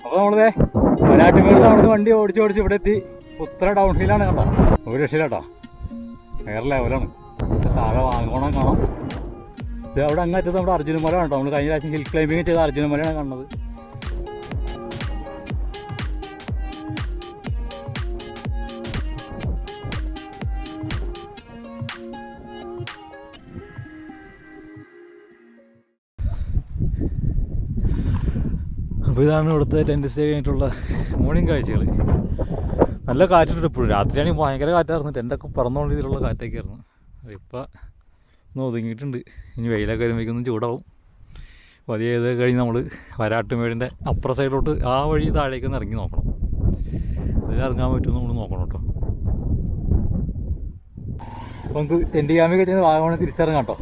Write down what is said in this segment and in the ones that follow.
അപ്പോൾ നമ്മളിതേ വരാട്ടുമേളിൽ നടന്ന് വണ്ടി ഓടിച്ച് ഇവിടെ എത്തി. ഉത്തര ഡൗൺ ഹില്ലാണ് കണ്ടോ, ഒരു രക്ഷയില്ല കേട്ടോ, വേറെ ലെവലാണ്. താഴെ വാങ്ങണം കാണാം. ഇത് അവിടെ അങ്ങറ്റത്ത് നമ്മുടെ അർജുനമല കേട്ടോ. നമ്മൾ കഴിഞ്ഞ പ്രാവശ്യം ഹിൽ ക്ലൈമ്പിങ് ചെയ്ത അർജുനമലയാണ് കാണുന്നത്. അപ്പോൾ ഇതാണ് ഇവിടുത്തെ ടെൻറ്റ് സ്റ്റേ കഴിഞ്ഞിട്ടുള്ള മോർണിംഗ് കാഴ്ചകൾ. നല്ല കാറ്റിട്ടുണ്ട് ഇപ്പോഴും. രാത്രിയാണെങ്കിൽ ഭയങ്കര കാറ്റായിരുന്നു, ടെൻ്റൊക്കെ പറന്നുകൊണ്ട് ഇതിലുള്ള കാറ്റൊക്കെ ആയിരുന്നു. ഇപ്പം ഒന്ന് ഒതുങ്ങിയിട്ടുണ്ട്. ഇനി വെയിലൊക്കെ വരുമ്പോഴേക്കൊന്നും ചൂടാവും. പതിയെ ഇത് കഴിഞ്ഞ് നമ്മൾ വരാട്ടുമേടിൻ്റെ അപ്പുറ സൈഡിലോട്ട് ആ വഴി താഴേക്കൊന്ന് ഇറങ്ങി നോക്കണം. അതിലിറങ്ങാൻ പറ്റുമെന്ന് നമ്മൾ നോക്കണം കേട്ടോ. അപ്പോൾ നമുക്ക് ടെൻറ്റ് ക്യാമ്പൊക്കെ ചെയ്യുന്ന വാഗമണ് തിരിച്ചിറങ്ങാം കേട്ടോ.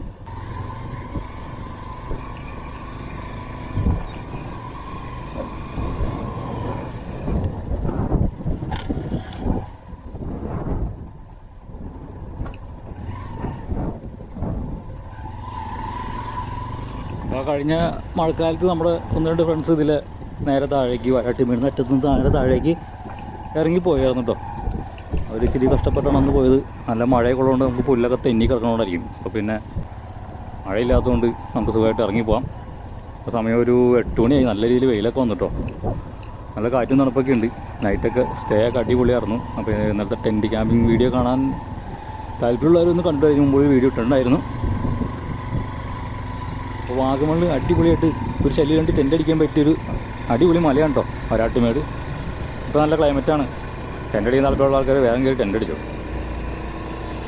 അപ്പോൾ കഴിഞ്ഞ മഴക്കാലത്ത് നമ്മുടെ ഒന്ന് രണ്ട് ഫ്രണ്ട്സ് ഇതിൽ നേരെ താഴേക്ക് വരാട്ടുമേടിന് അറ്റത്ത് നിന്ന് നേരെ താഴേക്ക് ഇറങ്ങിപ്പോയായിരുന്നു കേട്ടോ. അവർ ഇച്ചിരി കഷ്ടപ്പെട്ടാണ് അന്ന് പോയത്. നല്ല മഴയൊക്കെ ഉള്ളതുകൊണ്ട് നമുക്ക് പുല്ലൊക്കെ തെന്നി കിടക്കണോണ്ടായിരിക്കും. അപ്പോൾ പിന്നെ മഴയില്ലാത്തതുകൊണ്ട് നമുക്ക് സുഖമായിട്ട് ഇറങ്ങിപ്പോവാം. അപ്പോൾ സമയം ഒരു 8 മണിയായി. നല്ല രീതിയിൽ വെയിലൊക്കെ വന്നിട്ടോ, നല്ല കാറ്റും തണുപ്പൊക്കെ ഉണ്ട്. നൈറ്റൊക്കെ സ്റ്റേ ഒക്കെ അടിപൊളിയായിരുന്നു. അപ്പോൾ ഇന്നലത്തെ ടെൻറ്റ് ക്യാമ്പിങ് വീഡിയോ കാണാൻ താല്പര്യമുള്ളവരൊന്ന് കണ്ടു കഴിഞ്ഞ് മുമ്പ് വീഡിയോ ഇട്ടിട്ടുണ്ടായിരുന്നു. അപ്പോൾ വാഗമണിൽ അടിപൊളിയായിട്ട് ഒരു ശല്യം രണ്ട് ടെൻ്റ് അടിക്കാൻ പറ്റിയൊരു അടിപൊളി മലയാണ് കേട്ടോ വരാട്ടുമേട്. ഇപ്പോൾ നല്ല ക്ലൈമറ്റാണ്. ടെൻ്റ് അടിക്കുന്ന താല്പര്യമുള്ള ആൾക്കാർ വേഗം കയറി ടെൻ്റ് അടിച്ചു.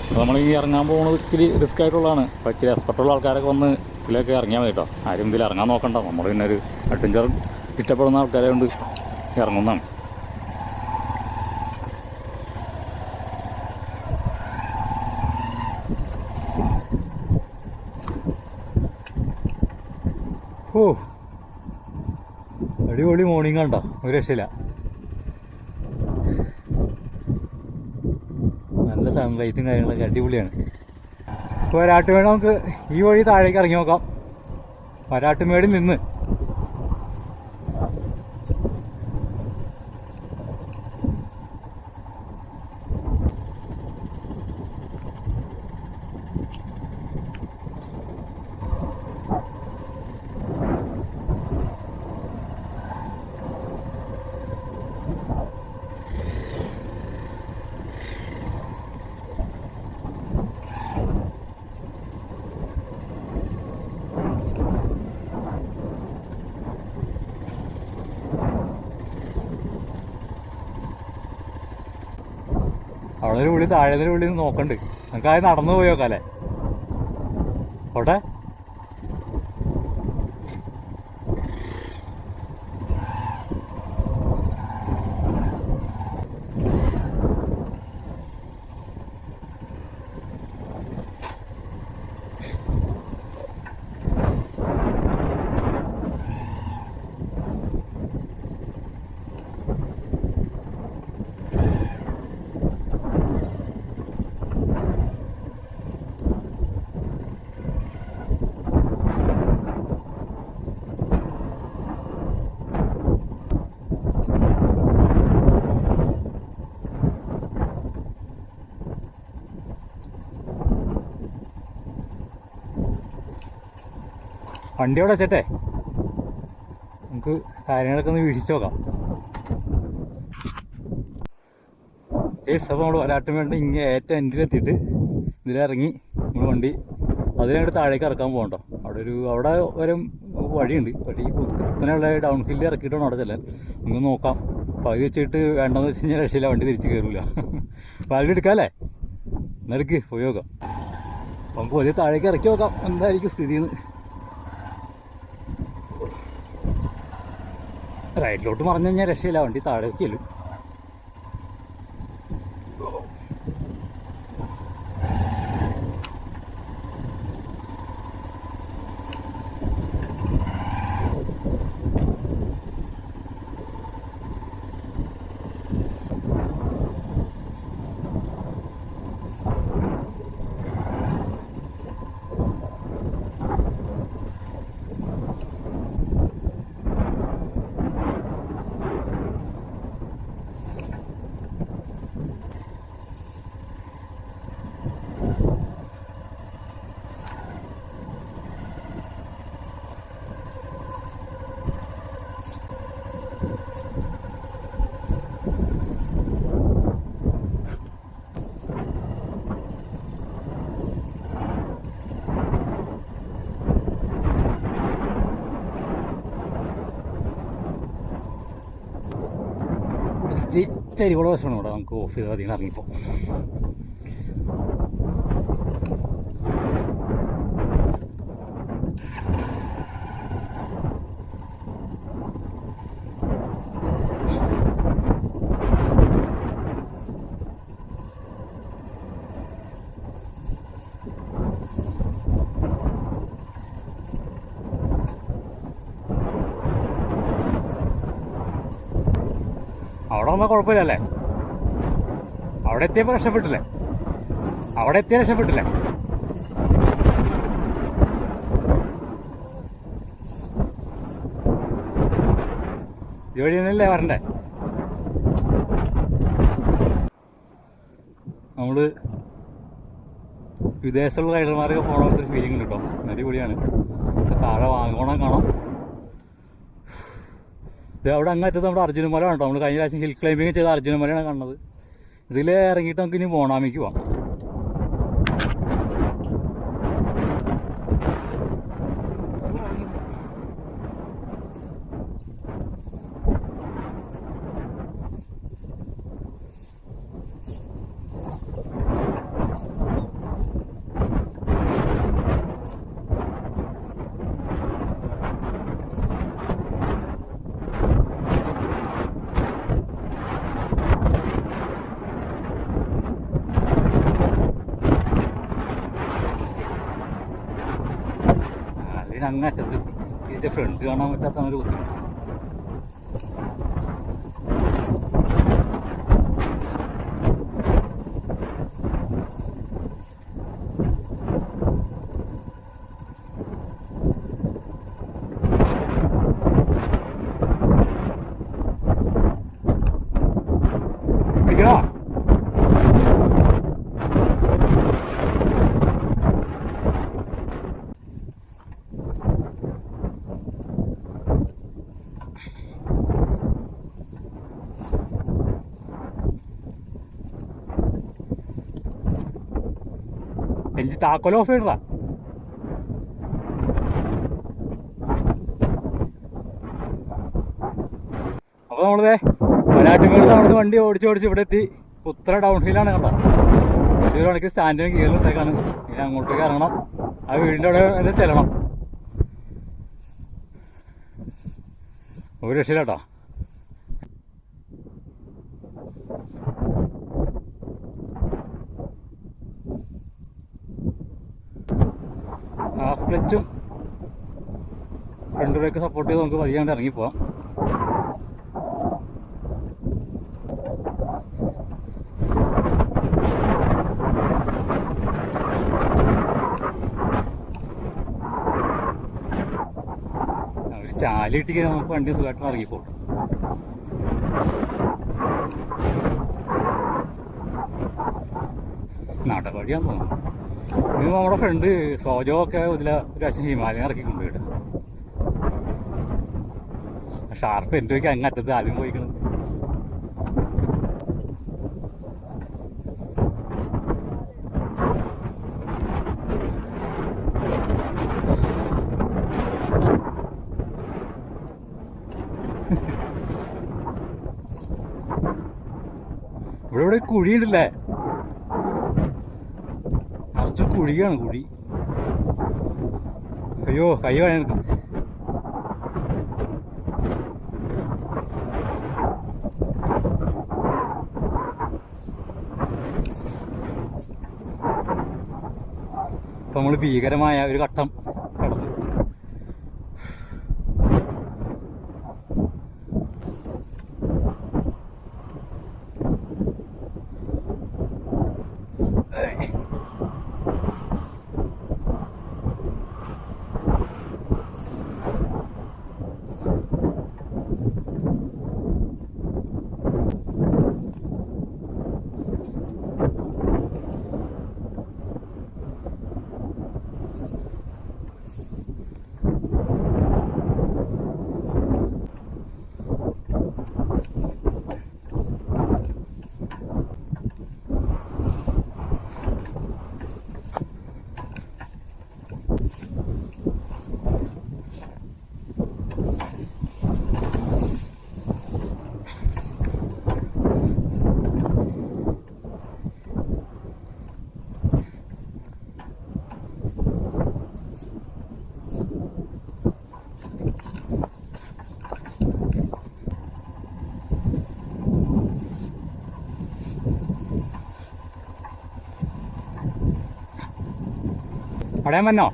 അപ്പോൾ നമ്മൾ ഈ ഇറങ്ങാൻ പോകുന്നത് ഇച്ചിരി റിസ്ക് ആയിട്ടുള്ളതാണ്. അപ്പോൾ ഇച്ചിരി എക്സ്പെർട്ടുള്ള ആൾക്കാരൊക്കെ വന്ന് ഇതിലേക്ക് ഇറങ്ങിയാൽ മതി കേട്ടോ. ആരും ഇതിൽ ഇറങ്ങാൻ നോക്കണ്ട. നമ്മൾ പിന്നെ ഒരു അഡ്വഞ്ചർ ഇഷ്ടപ്പെടുന്ന ആൾക്കാരെ കൊണ്ട് ഇറങ്ങുന്നതാണ്. ഓ, അടിപൊളി മോർണിംഗ് കണ്ടോ, ഒരു രക്ഷയില്ല. നല്ല സൺലൈറ്റും കാര്യങ്ങളൊക്കെ അടിപൊളിയാണ്. ഇപ്പോൾ വരാട്ടുമേട് നമുക്ക് ഈ വഴി താഴേക്ക് ഇറങ്ങി നോക്കാം. വരാട്ടുമേടിൽ നിന്ന് അവിടെ ഒരു വിളി താഴെ വിളി നോക്കണ്ട്. നമുക്ക് ആദ്യം നടന്നു പോയി നോക്കാം അല്ലേ. ഓട്ടെ, വണ്ടി അവിടെ വെച്ചട്ടെ നമുക്ക് കാര്യങ്ങളൊക്കെ ഒന്ന് വീക്ഷിച്ച് നോക്കാം. അപ്പോൾ നമ്മൾ വരാട്ടുമേടിൻ്റെ ഇങ്ങനെ ഏറ്റവും എൻഡിലെത്തിയിട്ട് ഇതിലിറങ്ങി നമ്മൾ വണ്ടി അതിനായിട്ട് താഴേക്ക് ഇറക്കാൻ പോകണ്ടോ. അവിടെ വരെ വഴിയുണ്ട്. പക്ഷേ ഈ കുത്തനെയുള്ള ഡൗൺ ഹില്ല് ഇറക്കിയിട്ടാണ് അവിടെ ചെല്ലാൻ. നമുക്ക് നോക്കാം. അപ്പോൾ അത് വെച്ചിട്ട് വേണ്ടെന്ന് വെച്ച് കഴിഞ്ഞാൽ രക്ഷയില്ല, വണ്ടി തിരിച്ച് കയറില്ല. അപ്പോൾ അതിൽ എടുക്കാം അല്ലേ, എന്നെടുക്ക് പോയി നോക്കാം. അപ്പോൾ നമുക്ക് വലിയ താഴേക്ക് ഇറക്കി നോക്കാം എന്തായിരിക്കും സ്ഥിതിന്ന്. റൈറ്റിലോട്ട് മറിഞ്ഞു കഴിഞ്ഞാൽ രക്ഷയില്ല, വണ്ടി താഴേക്ക് ചെല്ലും. ഇത്തിരി ചരിവുള്ള വശമാണ് ഇവിടെ. നമുക്ക് ഓഫ് ചെയ്ത് അധികം ഇറങ്ങിപ്പോൾ അവിടെ വന്നാൽ കുഴപ്പമില്ലല്ലേ? അവിടെ എത്തിയപ്പോൾ രക്ഷപ്പെട്ടില്ലേ? അവിടെ എത്തിയാൽ രക്ഷപ്പെട്ടില്ലേ? ഈ വഴി തന്നെയല്ലേ വരണ്ടേ? നമ്മൾ വിദേശത്തുള്ള റൈഡർമാരൊക്കെ പോകണ പോലത്തെ ഫീലിംഗ് ഉണ്ട് കേട്ടോ. അടിപൊളിയാണ്. താഴെ വാങ്ങോണം കാണാം. ഇത് അവിടെ അങ്ങറ്റത്ത് നമ്മുടെ അർജുനമല കേട്ടോ. നമ്മൾ കഴിഞ്ഞ പ്രാവശ്യം ഹിൽ ക്ലൈമ്പിങ് ചെയ്ത അർജുനമലയാണ് കാണുന്നത്. ഇതിൽ ഇറങ്ങിയിട്ട് നമുക്ക് ഇനി മോണാമിക്ക് പോവാം. അങ്ങറ്റത്ത് ഇതിൻ്റെ ഫ്രണ്ട് കാണാൻ പറ്റാത്ത ഒരു ബുദ്ധിമുട്ട്. പിടിക്കണോ? എനിക്ക് താക്കോൽ ഓഫ് ചെയ്യണ്ടാ. അപ്പോൾ നമ്മളിതേ വരാട്ടുമേട് അവിടുന്ന് വണ്ടി ഓടിച്ച് ഇവിടെ എത്തി. ഉത്തര ഡൗൺ ഹില്ലാണ് കണ്ടോ. ഒരു മണിക്ക് സ്റ്റാൻഡിന് കീഴിലിട്ടേക്കാണ്. ഇനി അങ്ങോട്ടേക്ക് ഇറങ്ങണം. ആ വീടിൻ്റെ അവിടെ വരെ ചെല്ലണം. ഒരു രക്ഷയില്ല കേട്ടോ. ഹാഫ് ക്ലച്ചും ഫ്രണ്ട് ബ്രേക്ക് സപ്പോർട്ട് ചെയ്ത് നമുക്ക് പതിയാണ്ട് ഇറങ്ങിപ്പോവാം. ഒരു ചാലിട്ടിക്ക് നമുക്ക് വണ്ടി സുഖമായിട്ട് ഇറങ്ങിപ്പോകും. നടവഴിയാന്ന് തോന്നുന്നു. ഇത് നമ്മുടെ ഫ്രണ്ട് സോജോ ഒക്കെ ഇതിൽ ഒരു പ്രാവശ്യം ഹിമാലയം ഇറക്കി കൊണ്ടുപോയിട്ട് ഷാർപ്പ് എൻ്റെ വയ്ക്ക് അങ്ങറ്റത്ത് ആദ്യം പോയിക്കണത്. ഇവിടെ കുഴിയുണ്ടല്ലേ? നിറച്ച് കുഴിയാണ്. കുഴി. അയ്യോ കൈ വേണം. ഇപ്പം നമ്മൾ ഭീകരമായ ഒരു ഘട്ടം കടന്നു. അടയാൻ വന്നോ?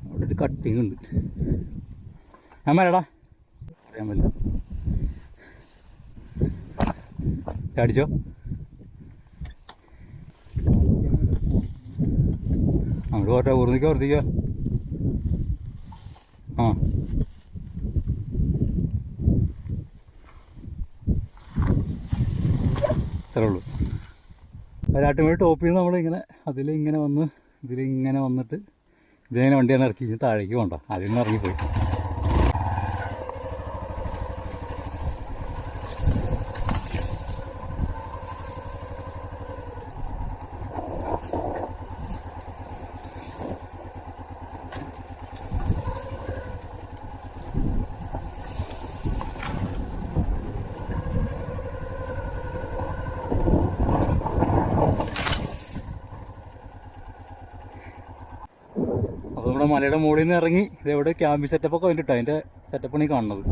അവിടെ ഒരു കട്ടിങ് ഉണ്ട്. ഞാൻ വരടാ. അറിയാൻ പറ്റില്ല. ചാടിച്ചോ? അങ്ങോട്ട് പോട്ടെ. ഊർന്നിക്കോ. ആ അത്രേ ഉള്ളൂ. വരാട്ടുമേട് ടോപ്പിൽ നിന്ന് നമ്മളിങ്ങനെ ഇതിലിങ്ങനെ വന്നിട്ട് ഇതിങ്ങനെ വണ്ടിയാണ് ഇറക്കി താഴേക്ക് പോകണ്ട. അതിൽ നിന്ന് ഇറങ്ങിപ്പോയി. അപ്പോൾ നമ്മുടെ മലയുടെ മുകളിൽ നിന്ന് ഇറങ്ങി ഇതെവിടെ ക്യാമ്പ് സെറ്റപ്പൊക്കെ വേണ്ടിയിട്ടോ. അതിൻ്റെ സെറ്റപ്പാണ് ഈ കാണുന്നത്.